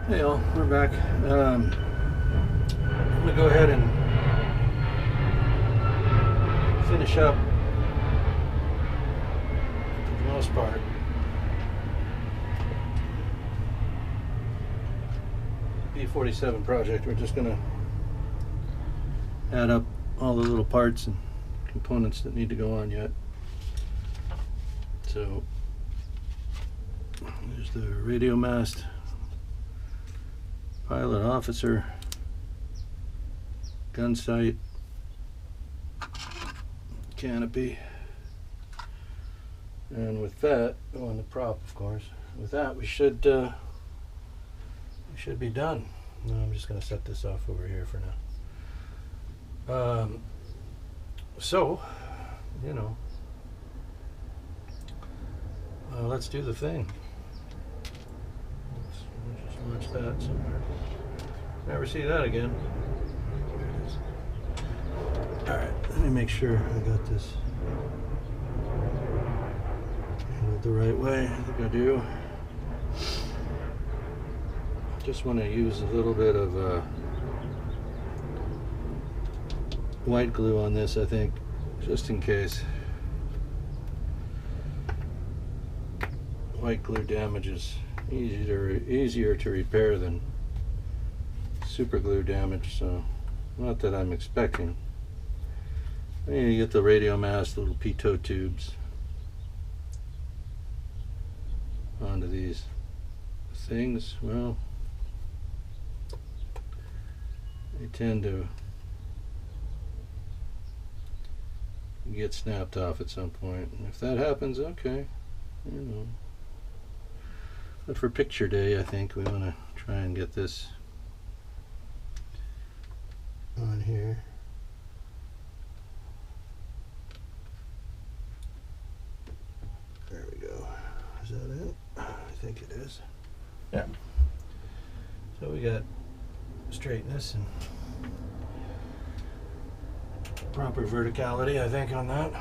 Hey all, we're back. I'm going to go ahead and finish up, for the most part, the P-47 project. We're just going to add up all the little parts and components that need to go on yet. So, there's the radio mast, pilot officer, gun sight, canopy, and with that, on the prop, of course. With that, we should be done. No, I'm just going to set this off over here for now. So, you know, let's do the thing. Let's just launch that somewhere. Never see that again. There it is. Alright, let me make sure I got this handled the right way. I think I do. Just want to use a little bit of white glue on this, I think, just in case. White glue damage is easier to repair than super glue damage, so not that I'm expecting. You get the radio mast, little pitot tubes onto these things. Well, they tend to get snapped off at some point. And if that happens, okay, you know. But for picture day, I think we want to try and get this on here. There we go. Is that it? I think it is. Yeah. So we got straightness and proper verticality, I think, on that.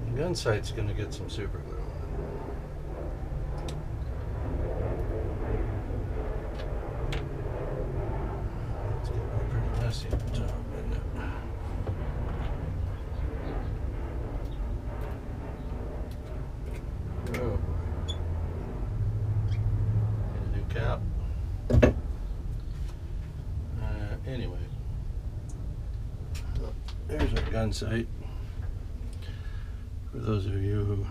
The gun sight's going to get some super glue on it. It's going to be pretty messy at the top, isn't it? Oh boy. Need a new cap. Anyway. There's our gun sight. For those of you who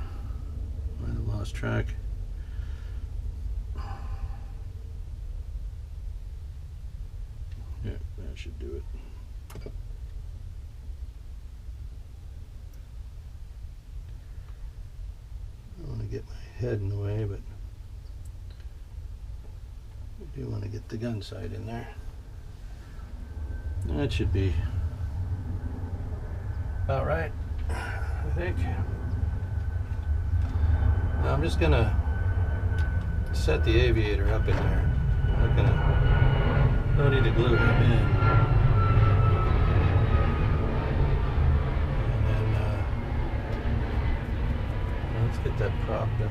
might have lost track. Yeah, that should do it. I don't want to get my head in the way, but I do want to get the gun sight in there. That should be about right, I think. Now I'm just gonna set the aviator up in there. I'm not gonna, no need to glue him in. And then let's get that prop done.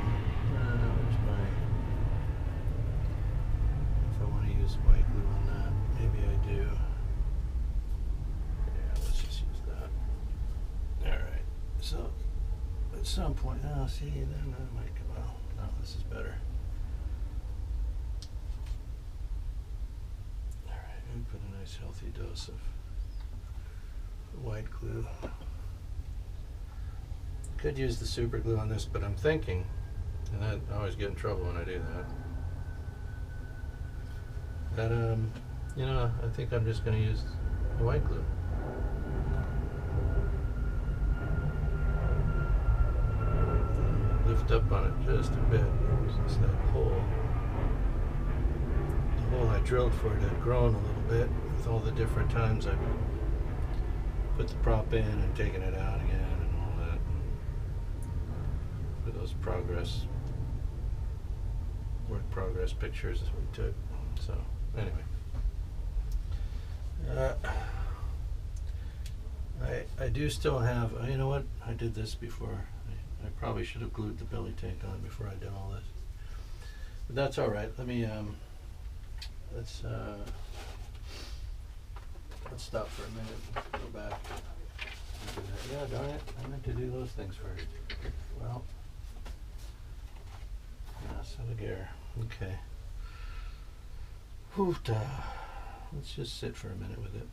Where's my, if I want to use white glue on that, maybe I do. So, at some point, oh, see, then that might come out. No, this is better. Alright, we put a nice healthy dose of white glue. Could use the super glue on this, but I'm thinking, and I always get in trouble when I do that, that, you know, I think I'm just going to use the white glue. Lift up on it just a bit. Since that hole, the hole I drilled for it had grown a little bit with all the different times I put the prop in and taken it out again and all that for those work progress pictures that we took. So anyway, I do still have, you know what, I did this before. I probably should have glued the belly tank on before I did all this. But that's all right. Let me let's stop for a minute. Go back. And do that. Yeah, darn it! I meant to do those things first. Well, so the gear. Okay. Hoofda. Let's just sit for a minute with it.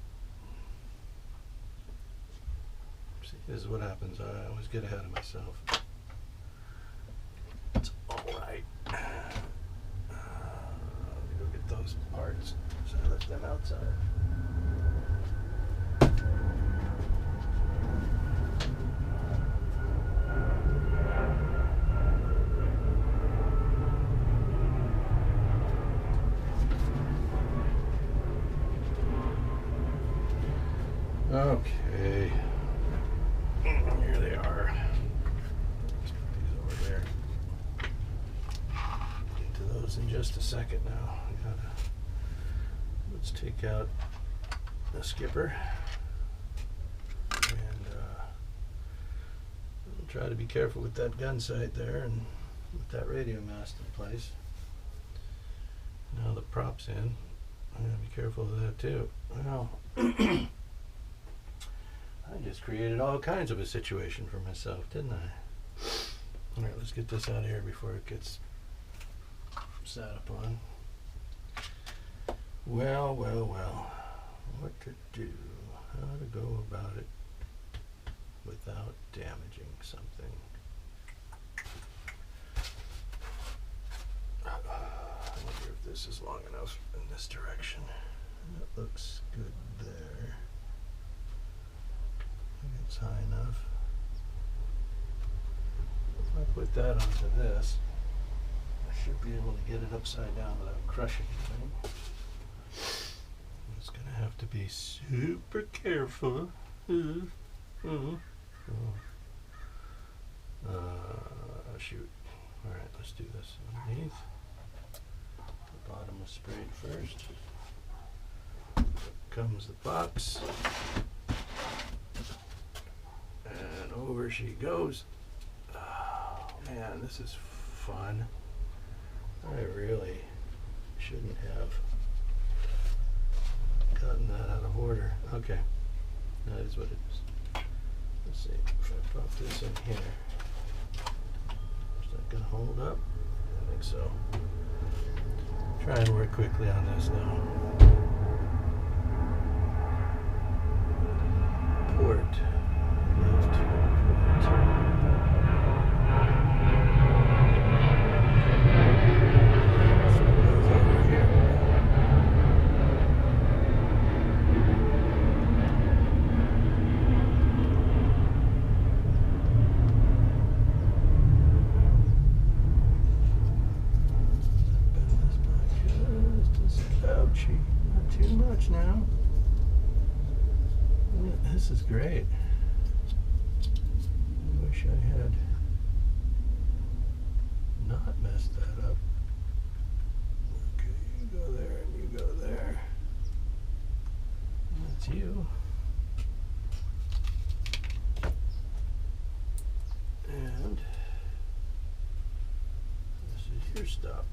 See, this is what happens. I always get ahead of myself. It's all right. Let me go get those parts. So I left them outside. Okay, here they are. Let's put these over there. Get to those in just a second now. Let's take out the skipper and we'll try to be careful with that gun sight there and with that radio mast in place. Now the prop's in. I'm going to be careful of that too. Well, I just created all kinds of a situation for myself, didn't I? All right, let's get this out of here before it gets sat upon. Well, well, well. What to do? How to go about it without damaging something. I wonder if this is long enough in this direction. That looks good there. I think it's high enough. If I put that onto this, I should be able to get it upside down without crushing anything. It's going to have to be super careful. Shoot. Alright, let's do this underneath. The bottom was sprayed first. Here comes the box. And over she goes. Oh man, this is fun. I really shouldn't have gotten that out of order. Okay, that is what it is. Let's see, if I pop this in here, is that going to hold up? I think so. Try and work quickly on this now. Port, left, port. Not too much now. This is great. I wish I had not messed that up. Okay, you go there and you go there. That's you. And this is your stop.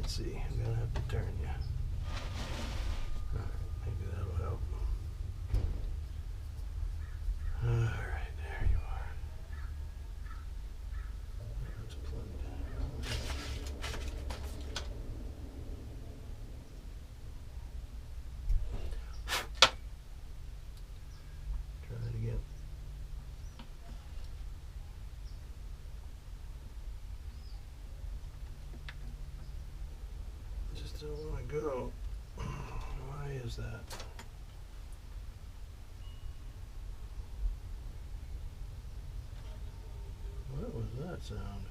See, I'm gonna have to turn you. Alright, maybe that'll help. Alright, there you are. That's plugged in. Try it again. Don't want to go. Why is that? What was that sound?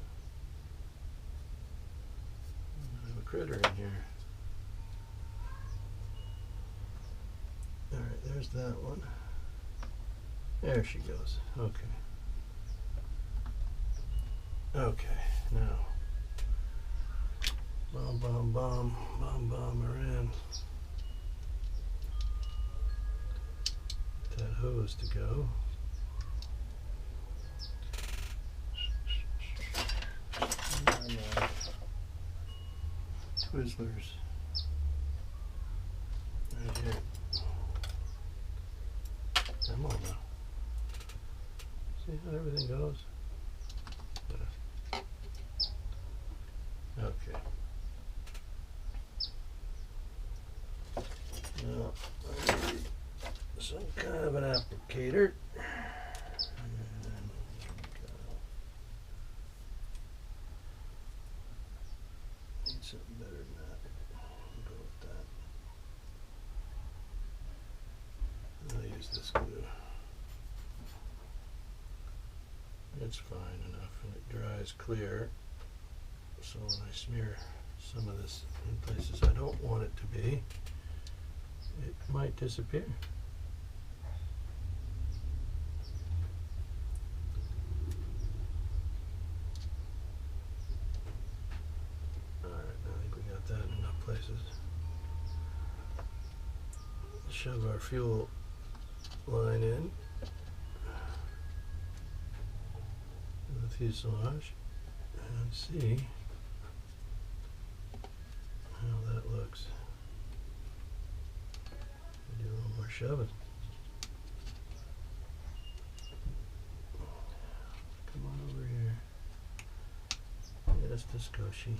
I have a critter in here. Alright, there's that one. There she goes. Okay. Okay, now. Bomb, bomb, bomb, bomb, bomb, we're in. supposed to go. Twizzlers. Right here. Come on now. See how everything goes? Okay. Now, I need some kind of an applicator. Need something better than that. I'll go with that. I'll use this glue. It's fine enough and it dries clear. So when I smear some of this in places I don't want it to be, it might disappear. Alright, I think we got that in enough places. Shove our fuel line in the fuselage and see how that looks. Do a little more shoving. Come on over here. Just a skoshi.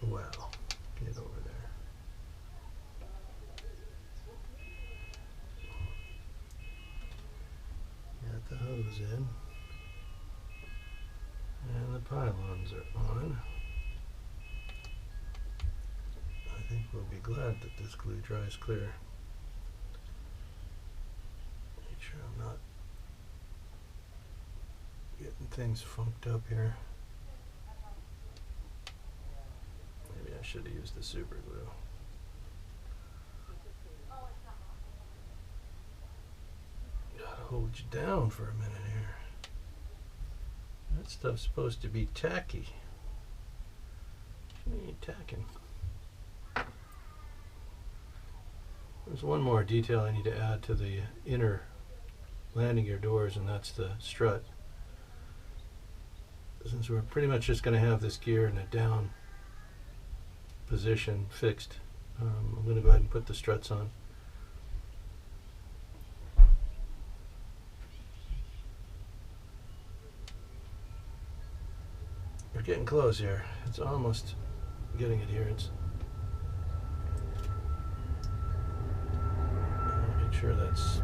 Wow. Get over there. Got the hose in. And the pylons are on. I think we'll be glad that this glue dries clear. Make sure I'm not getting things funked up here. Maybe I should have used the super glue. Gotta hold you down for a minute here. That stuff's supposed to be tacky. It ain't tacking. There's one more detail I need to add to the inner landing gear doors, and that's the strut. Since we're pretty much just going to have this gear in a down position fixed, I'm going to go ahead and put the struts on. We're getting close here. It's almost getting adherence. Make sure that's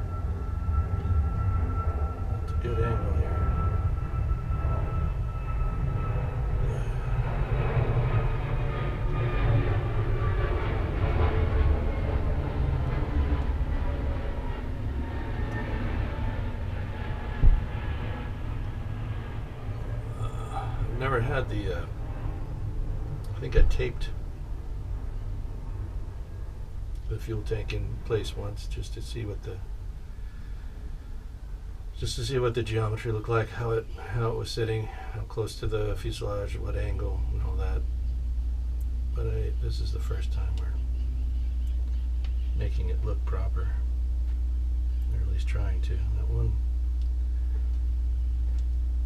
a good angle here. I've never had the, I think I taped the fuel tank in place once just to see what the geometry looked like, how it was sitting, how close to the fuselage, what angle, and all that. But this is the first time we're making it look proper, or at least trying to.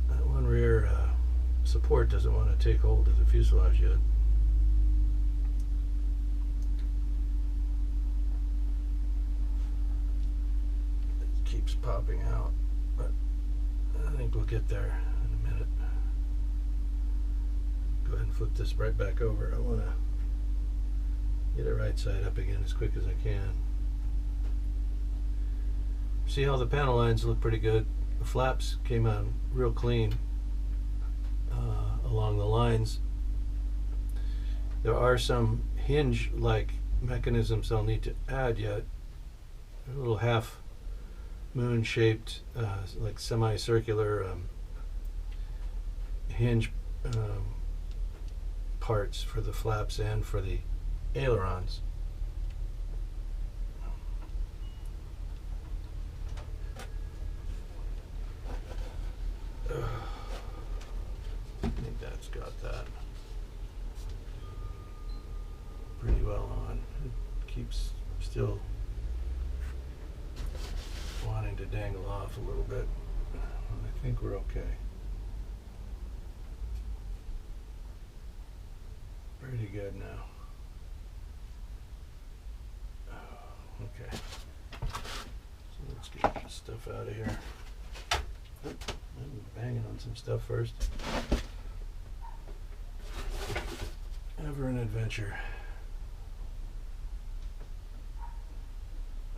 That one rear support doesn't want to take hold of the fuselage yet. Keeps popping out, but I think we'll get there in a minute. Go ahead and flip this right back over. I want to get it right side up again as quick as I can. See how the panel lines look pretty good. The flaps came out real clean along the lines. There are some hinge-like mechanisms I'll need to add yet. A little half moon shaped like semicircular hinge parts for the flaps and for the ailerons. I think that's got that pretty well on. It keeps still to dangle off a little bit. I think we're okay. Pretty good now. Okay. So let's get this stuff out of here. Oh, I'm banging on some stuff first. Ever an adventure.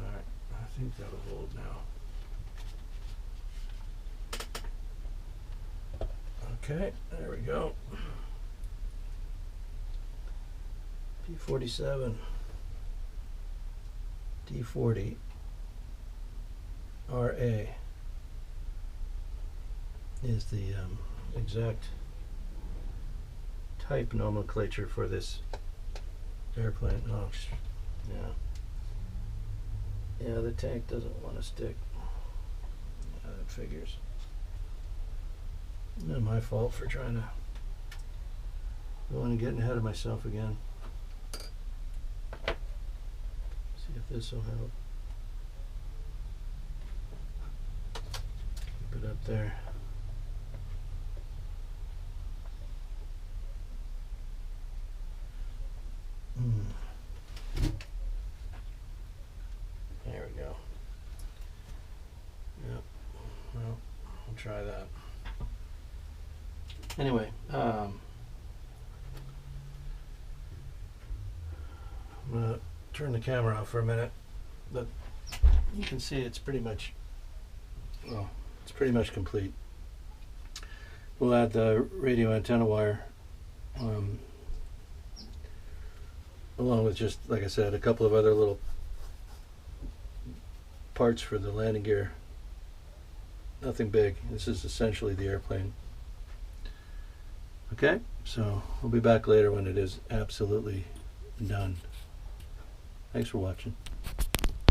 Alright, I think that'll hold now. Okay, there we go. P-47D 40 RA is the exact type nomenclature for this airplane. Oh, yeah, the tank doesn't want to stick. Yeah, that figures. Not my fault for trying to go in and getting ahead of myself again. See if this will help. Keep it up there. There we go. Yep. Well, I'll try that. Anyway, I'm gonna turn the camera off for a minute, but you can see it's pretty much, well, it's pretty much complete. We'll add the radio antenna wire, along with, just like I said, a couple of other little parts for the landing gear. Nothing big. This is essentially the airplane. Okay, so we'll be back later when it is absolutely done. Thanks for watching.